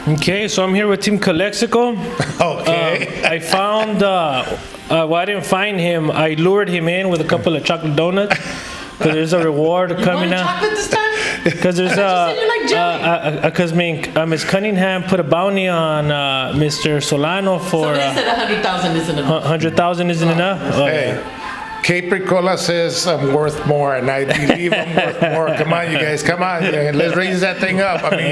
Okay, so I'm here with Team Calexico. Okay. I found, well, I didn't find him. I lured him in with a couple of chocolate donuts. Because there's a reward coming out. Chocolate this time? Because there's because Miss Cunningham put a bounty on Mr. Solano for. Somebody said 100,000 isn't enough. 100,000 isn't enough? Oh, Hey, yeah. Capricola says I'm worth more, and I believe I'm worth more. Come on, you guys, come on. Let's raise that thing up. I mean,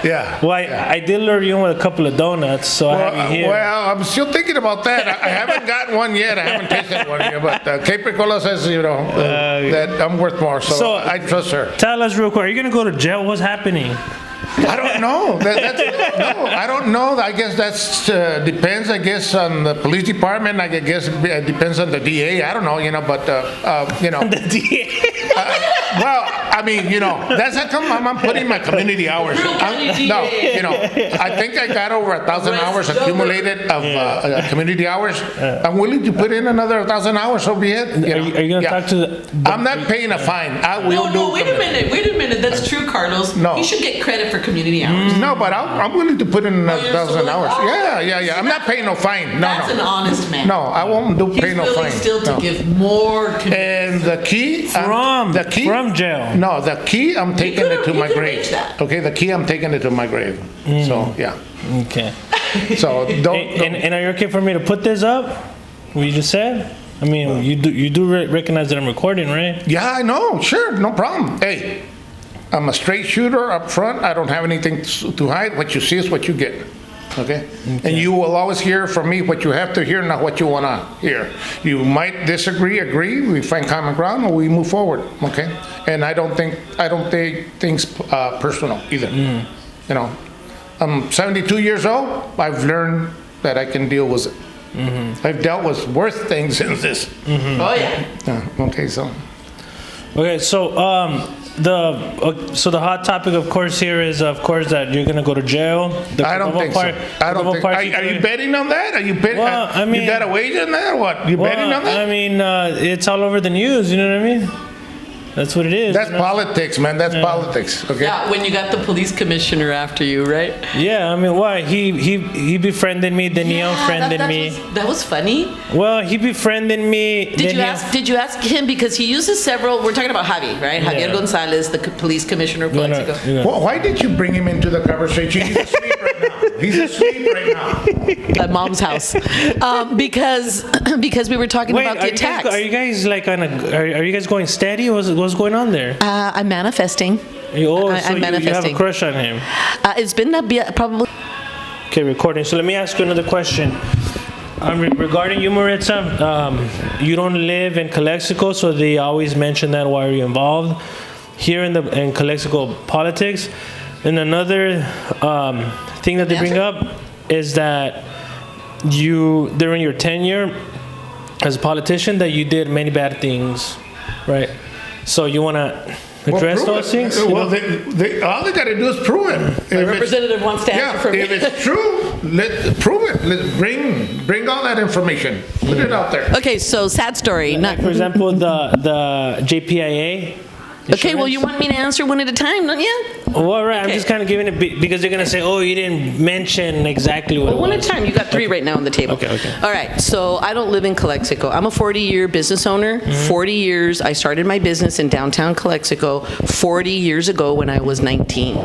yeah. Well, I did lure you in with a couple of donuts, so I have you here. Well, I'm still thinking about that. I haven't gotten one yet. I haven't tasted one yet, but Capricola says, that I'm worth more, so I trust her. Tell us real quick, are you going to go to jail? What's happening? I don't know. No, I don't know. I guess that depends. I guess on the police department. I guess it depends on the DA. I don't know. But The DA. well, I mean, that's how come I'm putting my community hours. I think I got over 1,000 hours accumulated of community hours. I'm willing to put in another 1,000 hours. So be it. Are you going to talk to the I'm not paying a fine. I will do. No, wait a minute. That's true, Carlos. No. You should get credit for community hours. No, but I'm willing to put in another you're 1,000 so- hours. oh. Yeah. I'm not paying no fine. That's an No. honest man. No, I won't pay no He's willing fine. still to No. give more community. And the key from jail. No, the key I'm taking it to you my could grave. reach that. Okay, the key I'm taking it to my grave. So yeah. Okay. So don't. And are you okay for me to put this up? What you just said? I mean, you do recognize that I'm recording, right? Yeah, I know. Sure, no problem. Hey, I'm a straight shooter up front. I don't have anything to hide. What you see is what you get. Okay? And you will always hear from me what you have to hear, not what you want to hear. You might disagree, agree, we find common ground, or we move forward. Okay? And I don't take things personal either. I'm 72 years old. I've learned that I can deal with it. I've dealt with worse things than this. Oh, yeah. Okay, so. Okay, so the hot topic, of course, here is, of course, that you're gonna go to jail. I don't think so. I don't think. Are you betting on that? Are you betting? Well, I mean, you got a wager on that? Or what? You betting on that? I mean, it's all over the news. You know what I mean? That's what it is. That's politics, man. That's politics. Okay. Yeah, when you got the police commissioner after you, right? Yeah, I mean, why? He befriended me, then he unfriended me. That was funny. Well, he befriended me. Did you ask him, because he uses several, we're talking about Javi, right? Javier Gonzalez, the police commissioner of Calexico. Well, why did you bring him into the conversation? He's asleep right now. He's asleep right now. At mom's house. Because we were talking about the attacks. Are you guys like are you guys going steady? What's going on there? I'm manifesting. Oh, so I'm manifesting. you have a crush on him. It's been probably. Okay, recording. So let me ask you another question. Regarding you, Maritza, you don't live in Calexico, so they always mention that. Why are you involved here in Calexico politics? And another thing that they bring up is that during your tenure as a politician, that you did many bad things, right? So you want to address those things? Well, all they got to do is prove it. The representative wants to answer for me. If it's true, let's prove it. Let's bring all that information. Put it out there. Okay, so sad story. Like, for example, the JPIA. Okay, well, you want me to answer one at a time, don't you? Well, right. I'm just kind of giving it because they're going to say, oh, you didn't mention exactly what it was. One at a time. You got three right now on the table. Okay. All right, so I don't live in Calexico. I'm a 40-year business owner. 40 years. I started my business in downtown Calexico 40 years ago when I was 19.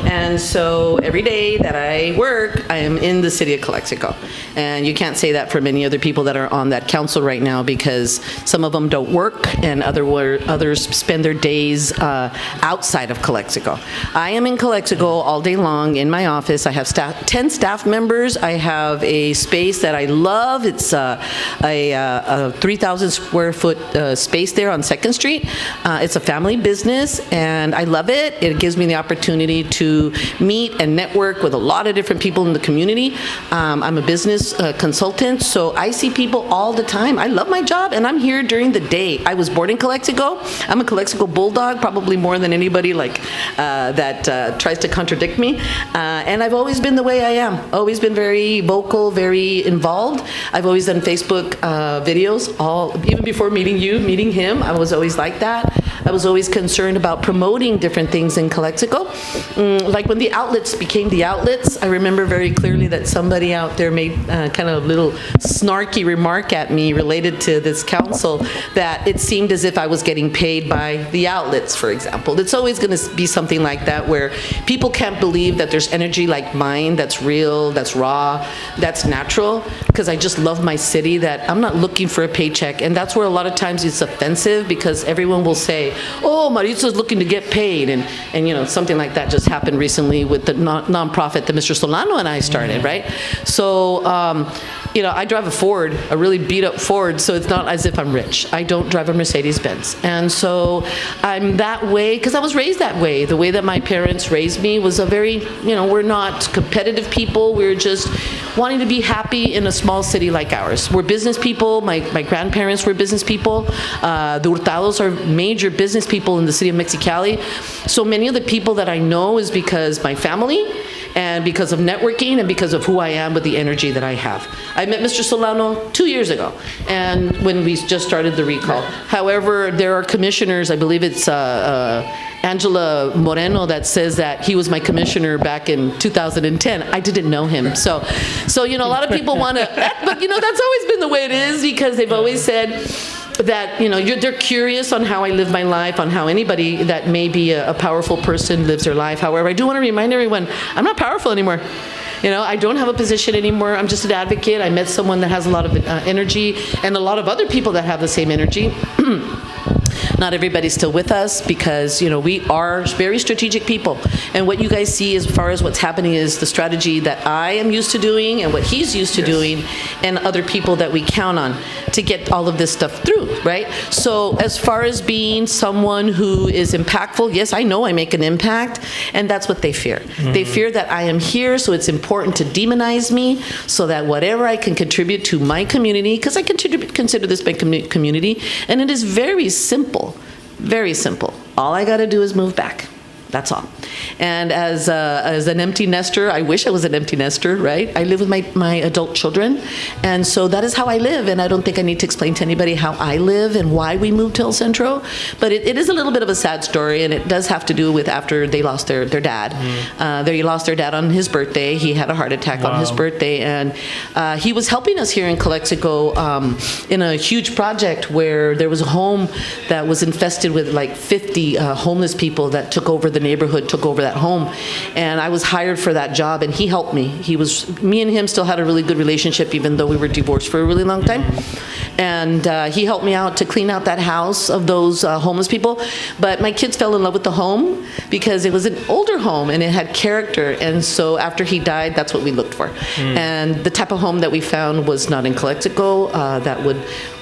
And so every day that I work, I am in the city of Calexico. And you can't say that for many other people that are on that council right now, because some of them don't work and others spend their days outside of Calexico. I am in Calexico all day long in my office. I have 10 staff members. I have a space that I love. It's a 3,000 square foot space there on 2nd Street. It's a family business, and I love it. It gives me the opportunity to meet and network with a lot of different people in the community. I'm a business consultant, so I see people all the time. I love my job, and I'm here during the day. I was born in Calexico. I'm a Calexico Bulldog. bulldog, probably more than anybody that tries to contradict me. And I've always been the way I am. Always been very vocal, very involved. I've always done Facebook videos, even before meeting him. I was always like that. I was always concerned about promoting different things in Calexico. Like when the outlets became the outlets, I remember very clearly that somebody out there made kind of a little snarky remark at me related to this council, that it seemed as if I was getting paid by the outlets, for example. It's always going to be something like that, where people can't believe that there's energy like mine that's real, that's raw, that's natural, because I just love my city, that I'm not looking for a paycheck. And that's where a lot of times it's offensive, because everyone will say, oh, Maritza's looking to get paid. And you know, something like that just happened recently with the nonprofit that Mr. Solano and I started, right? So, you know, I drive a Ford, a really beat up Ford, so it's not as if I'm rich. I don't drive a Mercedes-Benz. And so I'm that way because I was raised that way. The way that my parents raised me was a very, you know, we're not competitive people. We're just wanting to be happy in a small city like ours. We're business people. My grandparents were business people. The Hurtados are major business people in the city of Mexicali. So many of the people that I know is because my family, and because of networking, and because of who I am with the energy that I have. I met Mr. Solano 2 years ago, and when we just started the recall. However, there are commissioners, I believe it's Angela Moreno, that says that he was my commissioner back in 2010. I didn't know him. So you know, a lot of people want to, but you know, that's always been the way it is, because they've always said that, you know, they're curious on how I live my life, on how anybody that may be a powerful person lives their life. However, I do want to remind everyone, I'm not powerful anymore. You know, I don't have a position anymore. I'm just an advocate. I met someone that has a lot of energy, and a lot of other people that have the same energy. Not everybody's still with us, because, you know, we are very strategic people. And what you guys see as far as what's happening is the strategy that I am used to doing and what he's used to doing, and other people that we count on to get all of this stuff through, right? So as far as being someone who is impactful, yes, I know I make an impact, and that's what they fear. Mm-hmm. They fear that I am here, so it's important to demonize me, so that whatever I can contribute to my community, because I consider this my community, and it is very simple. Very simple. All I got to do is move back. That's all. And as an empty nester, I wish I was an empty nester, right? I live with my adult children, and so that is how I live. And I don't think I need to explain to anybody how I live and why we moved to El Centro. But it is a little bit of a sad story, and it does have to do with after they lost their dad. They lost their dad on his birthday. He had a heart attack on his birthday, and he was helping us here in Calexico in a huge project where there was a home that was infested with like 50 homeless people that took over the neighborhood, took over that home, and I was hired for that job, and he helped me. Me and him still had a really good relationship, even though we were divorced for a really long time. And he helped me out to clean out that house of those homeless people. But my kids fell in love with the home because it was an older home and it had character. And so after he died, that's what we looked for. And the type of home that we found was not in Calexico, that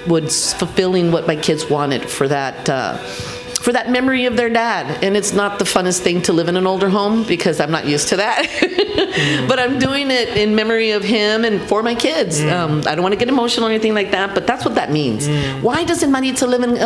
was fulfilling what my kids wanted for that memory of their dad. And it's not the funnest thing to live in an older home, because I'm not used to that. But I'm doing it in memory of him and for my kids. I don't want to get emotional or anything like that, but that's what that means. Why doesn't Maritza live in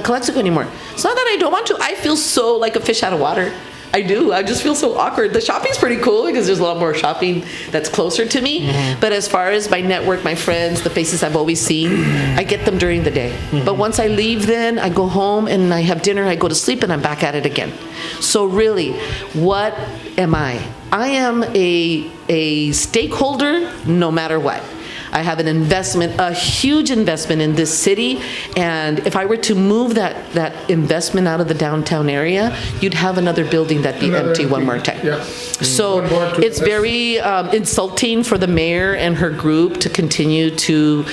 Calexico anymore? It's not that I don't want to. I feel so like a fish out of water. I do. I just feel so awkward. The shopping's pretty cool because there's a lot more shopping that's closer to me. But as far as my network, my friends, the faces I've always seen, I get them during the day. But once I leave, then I go home and I have dinner, I go to sleep, and I'm back at it again. So really, what am I? I am a stakeholder no matter what. I have an investment, a huge investment in this city, and if I were to move that investment out of the downtown area, you'd have another building that'd be empty one more time. Yeah. So it's very insulting for the mayor and her group to continue to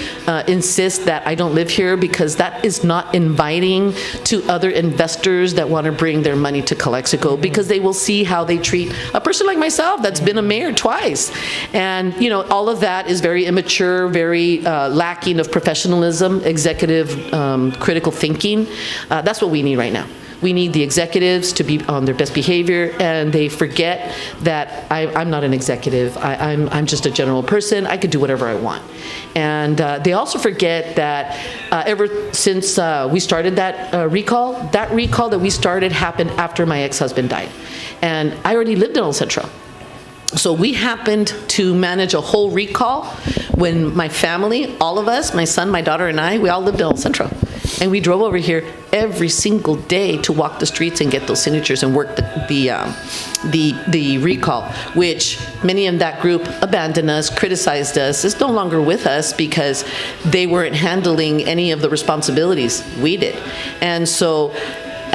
insist that I don't live here, because that is not inviting to other investors that want to bring their money to Calexico, because they will see how they treat a person like myself that's been a mayor twice. And, you know, all of that is very immature, very lacking of professionalism, executive critical thinking. That's what we need right now. We need the executives to be on their best behavior, and they forget that I'm not an executive. I'm just a general person. I could do whatever I want. And they also forget that ever since we started that recall that we started happened after my ex-husband died. And I already lived in El Centro. So we happened to manage a whole recall when my family, all of us, my son, my daughter, and I, we all lived in El Centro. And we drove over here every single day to walk the streets and get those signatures and work the recall, which many in that group abandoned us, criticized us, is no longer with us because they weren't handling any of the responsibilities we did. And so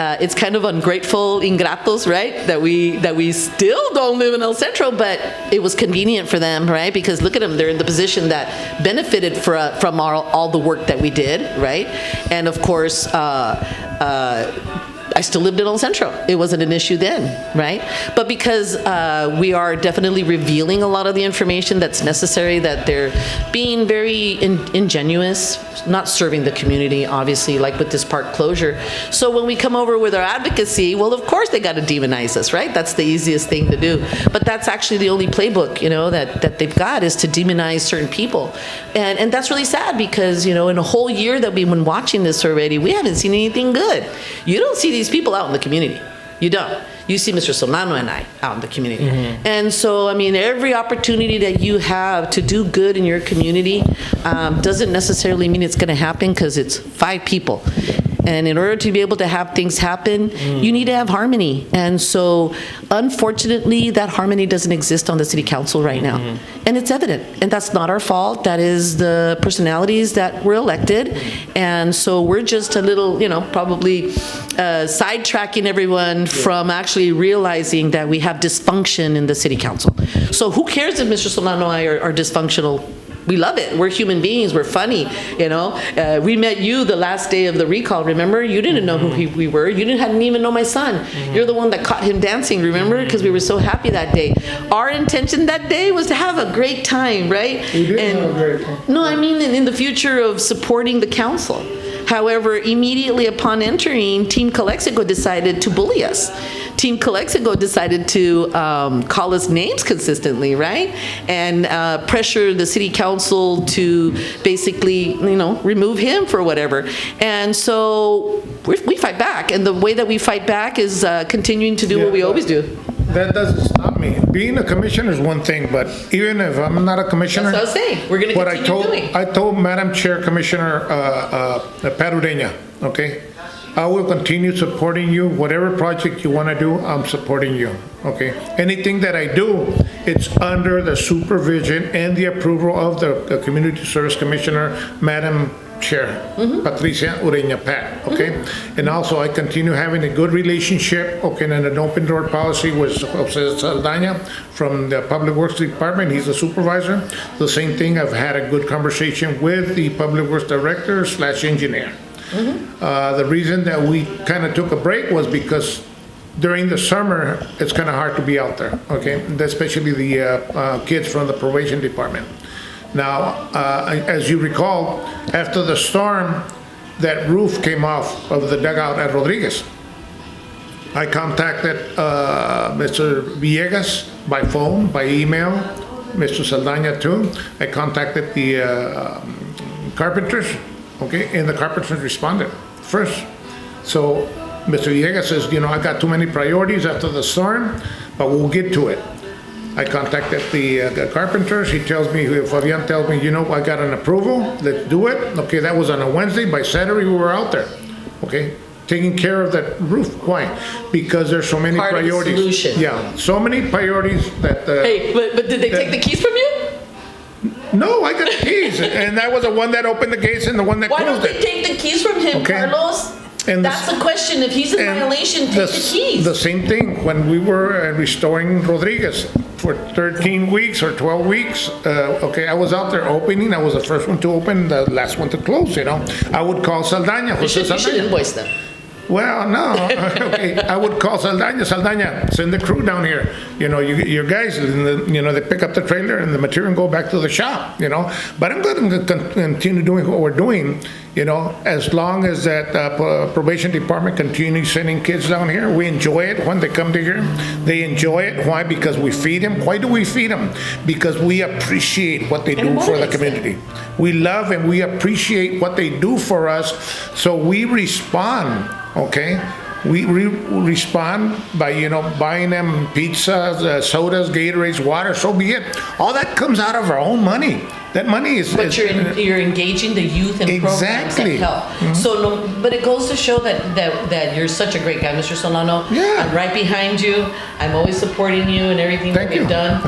it's kind of ungrateful, ingratos, right? That we still don't live in El Centro, but it was convenient for them, right? Because look at them, they're in the position that benefited from all the work that we did, right? And of course, I still lived in El Centro. It wasn't an issue then, right? But because we are definitely revealing a lot of the information that's necessary, that they're being very ingenuous, not serving the community, obviously, like with this park closure. So when we come over with our advocacy, well, of course they got to demonize us, right? That's the easiest thing to do. But that's actually the only playbook, that they've got, is to demonize certain people. And that's really sad because, in a whole year that we've been watching this already, we haven't seen anything good. You don't see these people out in the community. You don't. You see Mr. Solano and I out in the community. Mm-hmm. And so, every opportunity that you have to do good in your community doesn't necessarily mean it's going to happen because it's 5 people. And in order to be able to have things happen, you need to have harmony. And so, unfortunately, that harmony doesn't exist on the city council right now. Mm-hmm. And it's evident. And that's not our fault. That is the personalities that were elected. And so we're just a little, probably sidetracking everyone from actually realizing that we have dysfunction in the city council. So who cares if Mr. Solano and I are dysfunctional? We love it. We're human beings. We're funny, We met you the last day of the recall, remember? You didn't know who we were. You hadn't even know my son. Mm-hmm. You're the one that caught him dancing, remember? Because we were so happy that day. Our intention that day was to have a great time, right? We did have a great time. No, in the future of supporting the council. However, immediately upon entering, Team Calexico decided to bully us. Team Calexico decided to call us names consistently, right? And pressure the city council to basically, remove him for whatever. And so we fight back. And the way that we fight back is continuing to do what we always do. That doesn't stop me. Being a commissioner is one thing, but even if I'm not a commissioner, that's what I was saying. We're going to continue doing. I told Madam Chair Commissioner Padurena, okay, I will continue supporting you. Whatever project you want to do, I'm supporting you, okay? Anything that I do, it's under the supervision and the approval of the Community Service Commissioner, Madam Chair, Patricia Ureña Pat, okay? Mm-hmm. And also, I continue having a good relationship, okay, and an open door policy with Jose Saldana from the Public Works Department. He's the supervisor. The same thing, I've had a good conversation with the Public Works Director / engineer. Mm-hmm. The reason that we kind of took a break was because during the summer, it's kind of hard to be out there, okay? Especially the kids from the probation department. Now, as you recall, after the storm, that roof came off of the dugout at Rodriguez. I contacted Mr. Villegas by phone, by email, Mr. Saldana too. I contacted the carpenters, okay, and the carpenters responded first. So Mr. Villegas says, I got too many priorities after the storm, but we'll get to it. I contacted the carpenters. He tells me, Fabian tells me, I got an approval. Let's do it. Okay, that was on a Wednesday. By Saturday, we were out there. Okay, taking care of that roof. Why? Because there's so many priorities. Part of the solution. Yeah, so many priorities that. Hey, but did they take the keys from you? No, I got the keys, and that was the one that opened the gates and the one that closed it. Why don't they take the keys from him, okay. Carlos? And that's the question. If he's in violation, take the keys. The same thing when we were restoring Rodriguez for 13 weeks or 12 weeks. Okay, I was out there opening. I was the first one to open, the last one to close. I would call Saldana. You should invoice them. Well, no, okay, I would call Saldana, send the crew down here. Your guys, they pick up the trailer and the material and go back to the shop, But I'm going to continue doing what we're doing, as long as that probation department continues sending kids down here. We enjoy it when they come to here. They enjoy it. Why? Because we feed them. Why do we feed them? Because we appreciate what they do for the community. We love and we appreciate what they do for us, so we respond. Okay, we respond by buying them pizzas, sodas, Gatorades, water. So be it. All that comes out of our own money. That money is. But you're engaging the youth in programs that help. Mm-hmm. So but it goes to show that you're such a great guy, Mr. Solano. Yeah. I'm right behind you. I'm always supporting you and everything that you've done.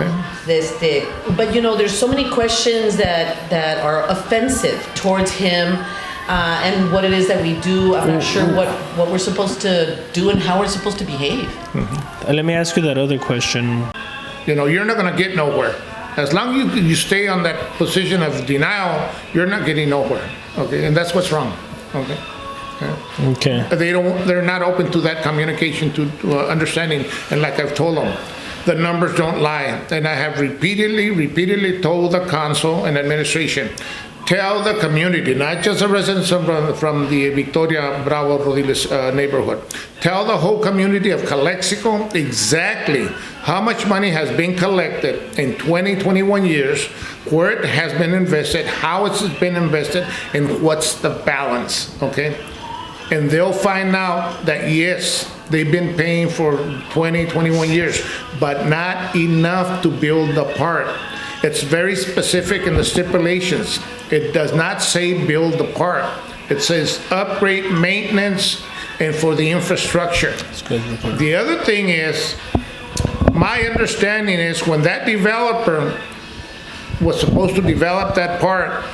But there's so many questions that are offensive towards him. And what it is that we do. I'm not sure what we're supposed to do and how we're supposed to behave. Mm-hmm. Let me ask you that other question. You're not going to get nowhere. As long as you stay on that position of denial, you're not getting nowhere. Okay, and that's what's wrong. Okay. Okay. They're not open to that communication, to understanding. And like I've told them, the numbers don't lie. And I have repeatedly told the council and administration, tell the community, not just the residents from the Victoria Bravo Rodiles neighborhood. Tell the whole community of Calexico exactly how much money has been collected in 21 years, where it has been invested, how it's been invested, and what's the balance, okay? And they'll find out that, yes, they've been paying for 21 years, but not enough to build the park. It's very specific in the stipulations. It does not say build the park. It says upgrade, maintenance, and for the infrastructure. The other thing is, my understanding is when that developer was supposed to develop that park,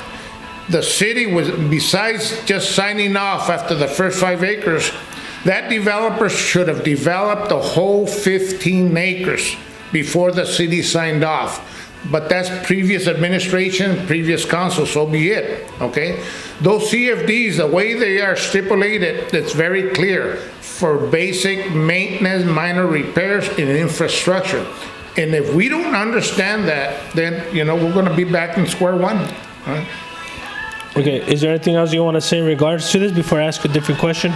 the city was, besides just signing off after the first 5 acres, that developer should have developed the whole 15 acres before the city signed off. But that's previous administration, previous council, so be it, okay? Those CFDs, the way they are stipulated, it's very clear for basic maintenance, minor repairs, and infrastructure. And if we don't understand that, then, we're gonna be back in square one, right? Okay, is there anything else you want to say in regards to this before I ask a different question?